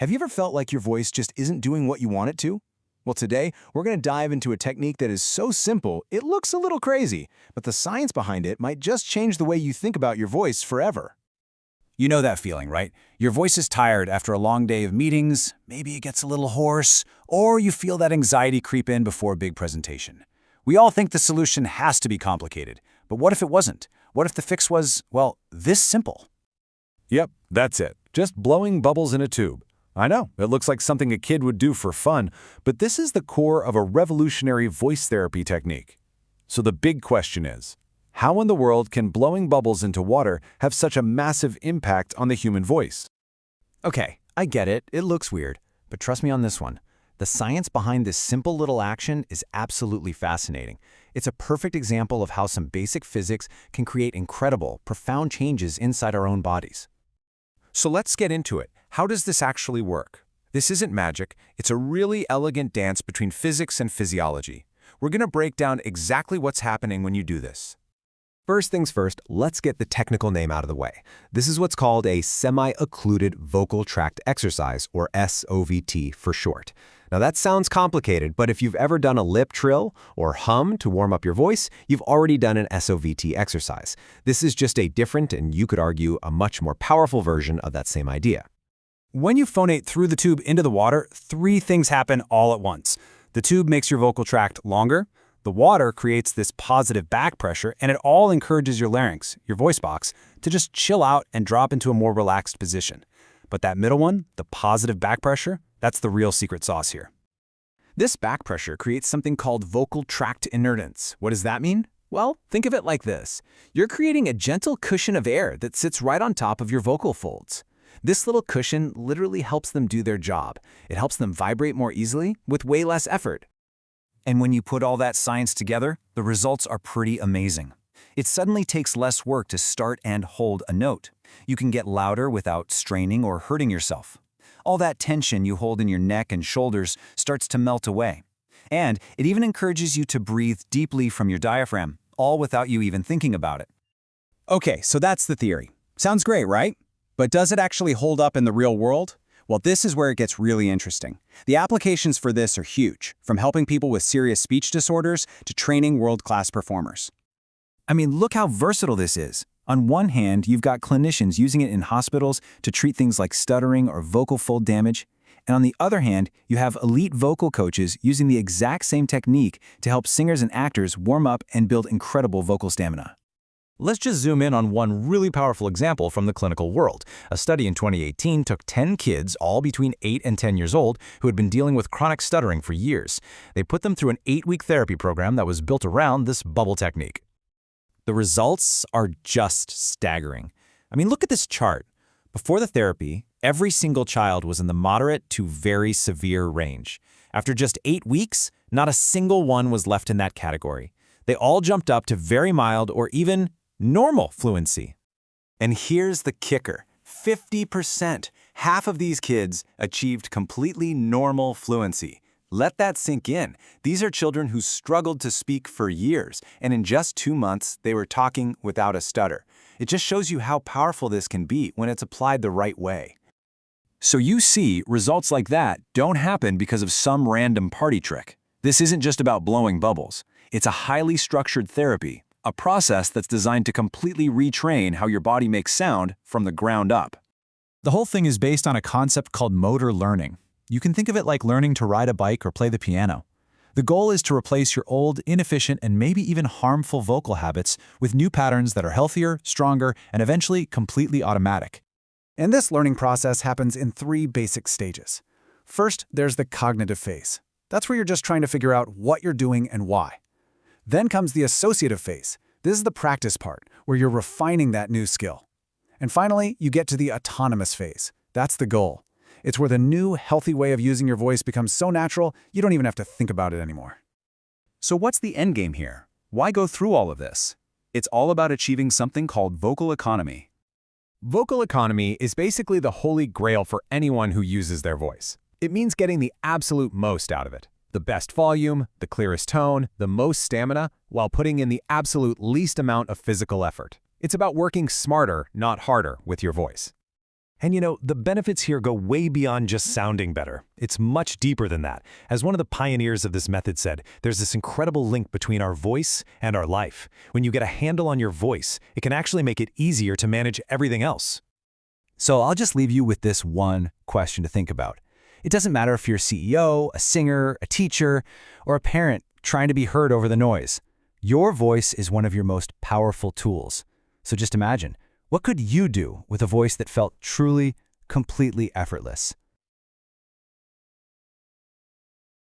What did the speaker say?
Have you ever felt like your voice just isn't doing what you want it to? Well, today, we're going to dive into a technique that is so simple, it looks a little crazy, but the science behind it might just change the way you think about your voice forever. You know that feeling, right? Your voice is tired after a long day of meetings, maybe it gets a little hoarse, or you feel that anxiety creep in before a big presentation. We all think the solution has to be complicated, but what if it wasn't? What if the fix was, well, this simple? Yep, that's it. Just blowing bubbles in a tube. I know, it looks like something a kid would do for fun, but this is the core of a revolutionary voice therapy technique. So the big question is, how in the world can blowing bubbles into water have such a massive impact on the human voice? Okay, I get it, it looks weird, but trust me on this one. The science behind this simple little action is absolutely fascinating. It's a perfect example of how some basic physics can create incredible, profound changes inside our own bodies. So let's get into it. How does this actually work? This isn't magic, it's a really elegant dance between physics and physiology. We're going to break down exactly what's happening when you do this. First things first, let's get the technical name out of the way. This is what's called a semi-occluded vocal tract exercise, or SOVT for short. Now that sounds complicated, but if you've ever done a lip trill or hum to warm up your voice, you've already done an SOVT exercise. This is just a different, and you could argue, a much more powerful version of that same idea. When you phonate through the tube into the water, three things happen all at once. The tube makes your vocal tract longer, the water creates this positive back pressure, and it all encourages your larynx, your voice box, to just chill out and drop into a more relaxed position. But that middle one, the positive back pressure, that's the real secret sauce here. This back pressure creates something called vocal tract inertance. What does that mean? Well, think of it like this. You're creating a gentle cushion of air that sits right on top of your vocal folds. This little cushion literally helps them do their job. It helps them vibrate more easily with way less effort. And when you put all that science together, the results are pretty amazing. It suddenly takes less work to start and hold a note. You can get louder without straining or hurting yourself. All that tension you hold in your neck and shoulders starts to melt away. And it even encourages you to breathe deeply from your diaphragm, all without you even thinking about it. Okay, so that's the theory. Sounds great, right? But does it actually hold up in the real world? Well, this is where it gets really interesting. The applications for this are huge, from helping people with serious speech disorders to training world-class performers. I mean, look how versatile this is. On one hand, you've got clinicians using it in hospitals to treat things like stuttering or vocal fold damage. And on the other hand, you have elite vocal coaches using the exact same technique to help singers and actors warm up and build incredible vocal stamina. Let's just zoom in on one really powerful example from the clinical world. A study in 2018 took 10 kids, all between 8 and 10 years old, who had been dealing with chronic stuttering for years. They put them through an 8-week therapy program that was built around this bubble technique. The results are just staggering. I mean, look at this chart. Before the therapy, every single child was in the moderate to very severe range. After just 8 weeks, not a single one was left in that category. They all jumped up to very mild or even normal fluency. And here's the kicker. 50%. Half of these kids achieved completely normal fluency. Let that sink in. These are children who struggled to speak for years, and in just 2 months, they were talking without a stutter. It just shows you how powerful this can be when it's applied the right way. So you see, results like that don't happen because of some random party trick. This isn't just about blowing bubbles. It's a highly structured therapy, a process that's designed to completely retrain how your body makes sound from the ground up. The whole thing is based on a concept called motor learning. You can think of it like learning to ride a bike or play the piano. The goal is to replace your old, inefficient, and maybe even harmful vocal habits with new patterns that are healthier, stronger, and eventually completely automatic. And this learning process happens in 3 basic stages. First, there's the cognitive phase. That's where you're just trying to figure out what you're doing and why. Then comes the associative phase. This is the practice part, where you're refining that new skill. And finally, you get to the autonomous phase. That's the goal. It's where the new, healthy way of using your voice becomes so natural, you don't even have to think about it anymore. So what's the end game here? Why go through all of this? It's all about achieving something called vocal economy. Vocal economy is basically the holy grail for anyone who uses their voice. It means getting the absolute most out of it. The best volume, the clearest tone, the most stamina, while putting in the absolute least amount of physical effort. It's about working smarter, not harder, with your voice. And the benefits here go way beyond just sounding better. It's much deeper than that. As one of the pioneers of this method said, there's this incredible link between our voice and our life. When you get a handle on your voice, it can actually make it easier to manage everything else. So I'll just leave you with this one question to think about. It doesn't matter if you're a CEO, a singer, a teacher, or a parent trying to be heard over the noise. Your voice is one of your most powerful tools. So just imagine, what could you do with a voice that felt truly, completely effortless?